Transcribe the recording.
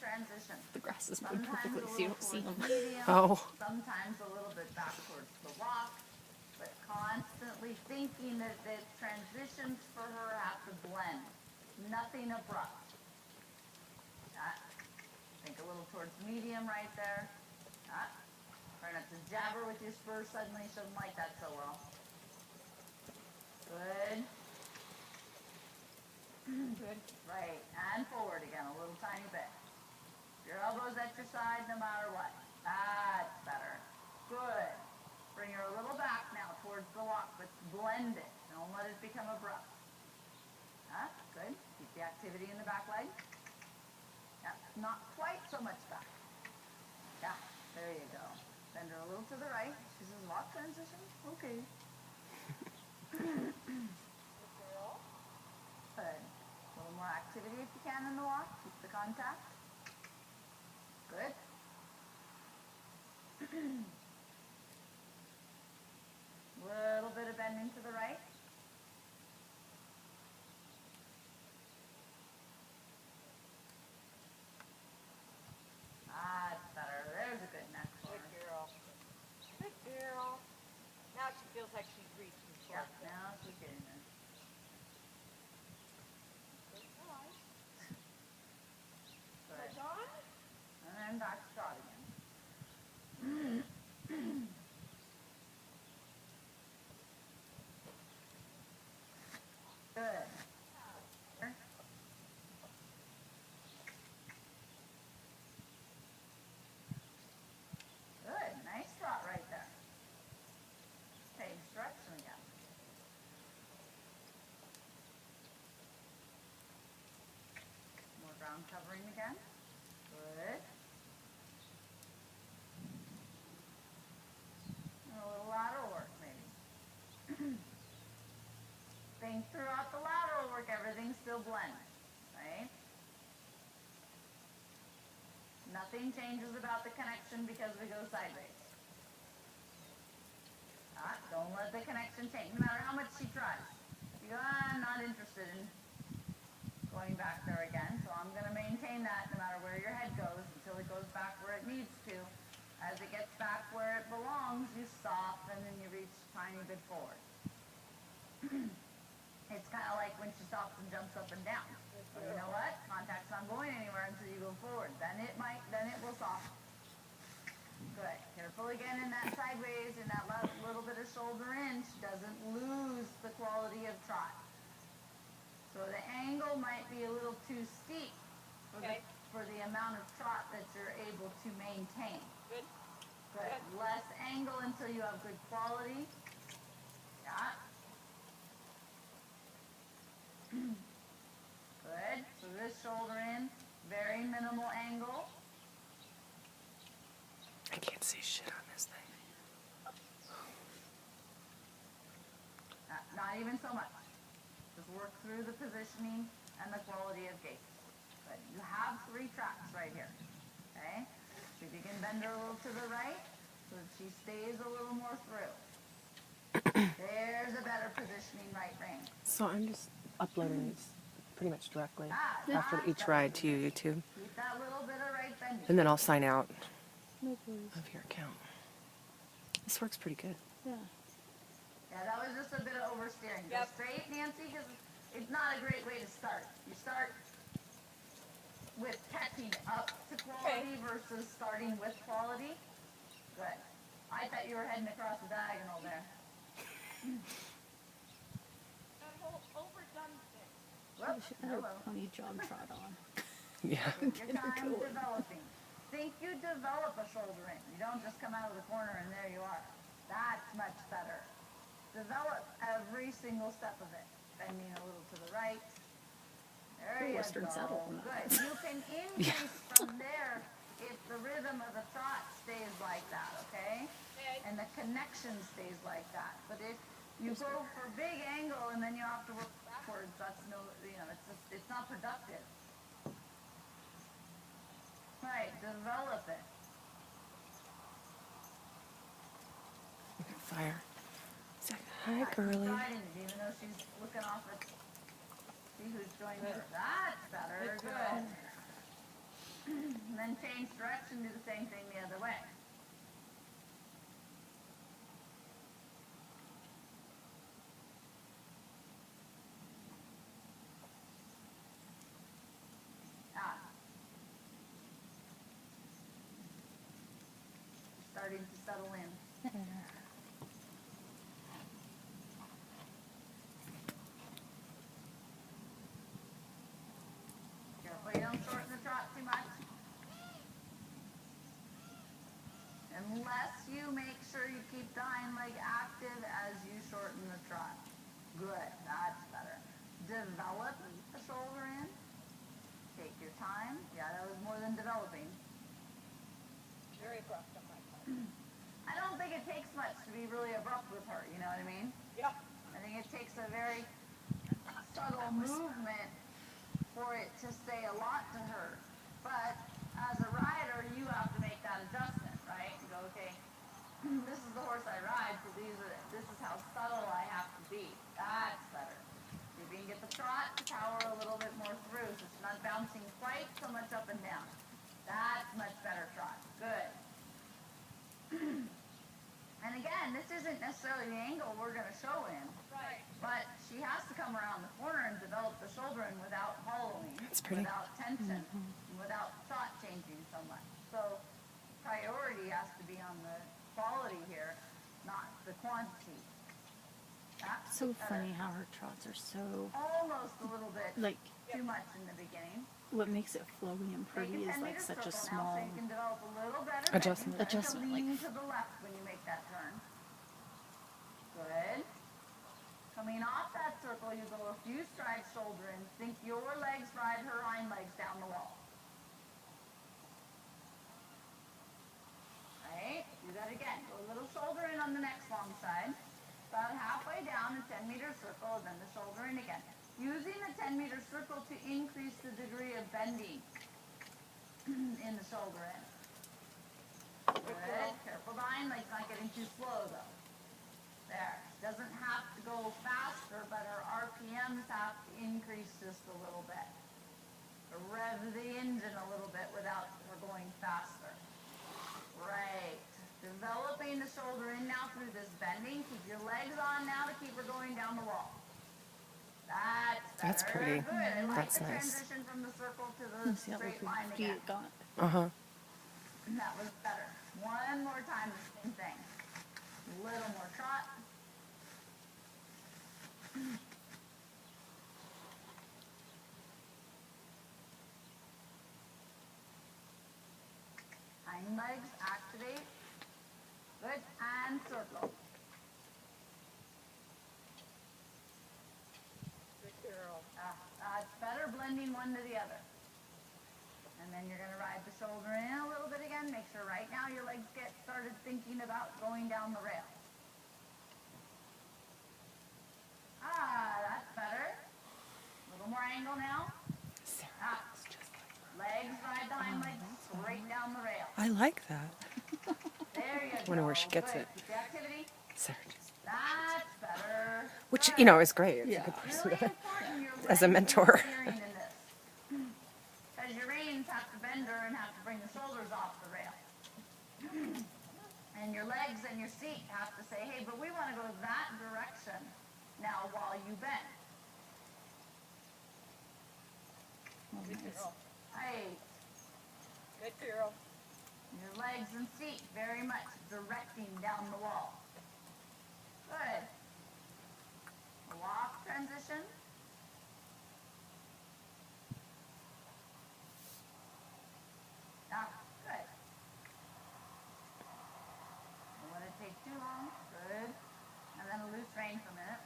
transition. The grass is moving Sometimes perfectly, a so you little don't see towards them. medium, Oh. sometimes a little bit back towards the rock, but constantly thinking that the transitions for her have to blend. Nothing abrupt. Think a little towards medium right there. Try not to jabber with your spurs suddenly. She doesn't like that so well. Good. Good. Right, and forward again a little tiny bit. Your elbows at your side no matter what. That's better. Good. Bring her a little back now towards the walk, but blend it. Don't let it become abrupt. Good. Keep the activity in the back leg. Yeah, not quite so much back. Yeah, there you go. Bend her a little to the right. She says, walk transition? Okay. Good girl. Good. A little more activity if you can in the walk. Keep the contact. Good. Little bit of bending to the right. That's better. There's a good neck for her. Good girl. Good girl. Now she feels like she's reaching Yeah, towards it. now she's getting there. Good side. Good. Push on. And then back to trot again. Good. Good. Nice trot right there. Okay, direction again. More ground covering again. Good. And a little lateral work maybe. Think throughout the lateral work, everything still blends, right? Nothing changes about the connection because we go sideways. Don't let the connection change, no matter how much she tries. You go, I'm not interested in going back there again, so I'm going to maintain that no matter where your head goes until it goes back where it needs to. As it gets back where it belongs, you soften and you reach a tiny bit forward. It's kind of like when she stops and jumps up and down. But you know what? Contact's not going anywhere until you go forward. Then it will soften. Good. Careful again in that sideways, in that little bit of shoulder in. She doesn't lose the quality of trot. So the angle might be a little too steep for the amount of trot that you're able to maintain. Good. Good. Less angle until you have good quality. Yeah. Good. So this shoulder in, very minimal angle. I can't see shit on this thing. Not even so much. Just work through the positioning and the quality of gait. Good. You have 3 tracks right here. Okay? So if you can bend her a little to the right so that she stays a little more through. There's a better positioning right rein. So I'm just uploading these pretty much directly after That's each better ride to positioning. YouTube. Keep that little bit of right bending. And then I'll sign out of your account. This works pretty good. Yeah, that was just a bit of oversteering. Go Yep. straight, Nancy, because it's not a great way to start. You start with catching up to quality versus starting with quality. Good. I thought you were heading across the diagonal there. That whole overdone thing. Whoops, hello. Pony jog trot on. Yeah. Your time developing. Think you develop a shoulder in. You don't just come out of the corner and there you are. That's much better. Develop every single step of it. Bending a little to the right. There you Western go. saddle on that. Good. You can increase from there if the rhythm of the trot stays like that, okay? And the connection stays like that. But if you go for big angle and then you have to work backwards, that's it's not productive. Right, develop it. Fire. Hi, girly. Trying it, even though she's looking off at see who's joining her. That's better. Good girl. Good. then change direction, do the same thing the other way. Ah. Starting to settle in. Careful you don't shorten the trot too much. Unless you make sure you keep the hind leg active as you shorten the trot. Good, that's better. Develop the shoulder in. Take your time. Yeah, that was more than developing. Very abrupt on my part. I don't think it takes much to be really abrupt with her, you know what I mean? Yeah. I think it takes a very subtle movement for it to say a lot to her. But as a rider, you have to make that adjustment, right? And go, okay, this is the horse I ride, so this is how subtle I have to be. That's better. See if you can get the trot to power a little bit more through, so it's not bouncing quite so much up and down. That's much better trot. Good. And again, this isn't necessarily the angle we're going to show in. Right. But she has to come around the corner and develop the shoulder in without hollowing, That's pretty. without tension, without trot changing so much. So priority has to be on the quality here, not the quantity. That's So better. funny how her trots are so, Almost a little bit like, too much in the beginning. what makes it flowy and pretty Take is 10 like meter such a circle now, small, so you can develop a little better Adjustment. bending. Try to Adjustment, lean like- to the left when you make that turn. Good. Coming off that circle, you go a few strides shoulder in. Think your legs ride her hind legs down the wall. Right? Do that again. Go a little shoulder in on the next long side. About halfway down a 10-meter circle, then the shoulder in again. Using the 10-meter circle to increase the degree of bending in the shoulder in. Good. Careful the hind leg's not getting too slow though. There. Doesn't have to go faster, but her RPMs have to increase just a little bit. Rev the engine a little bit without her going faster. Right. Developing the shoulder in now through this bending. Keep your legs on now to keep her going down the wall. That's pretty. Good. I like That's the nice. transition from the circle to the let's see how straight much line feet again. it got. Uh-huh. That was better. One more time, the same thing. A little more trot. Hind legs, activate. Good, and circle. Good girl. It's better blending one to the other. And then you're going to ride the shoulder in a little bit again. Make sure right now your legs get started thinking about going down the rail. That's better. A little more angle now. Ah, legs ride the hind legs straight down the rail. I like that. There you go. Wonder where she gets Good. it. Keep the activity. Sarah. That's better. Which, Good. you know, is great. It's Yeah. a good person Really to important your as a legs mentor. interfering in this. Because your reins have to bend her and have to bring the shoulders off the rail. And your legs and your seat have to say, hey, but we want to go that direction now while you bend. Good girl. Right. Good girl. Your legs and seat very much directing down the wall. Good. A walk transition. Good. Don't let it take too long. Good. And then a loose rein for a minute.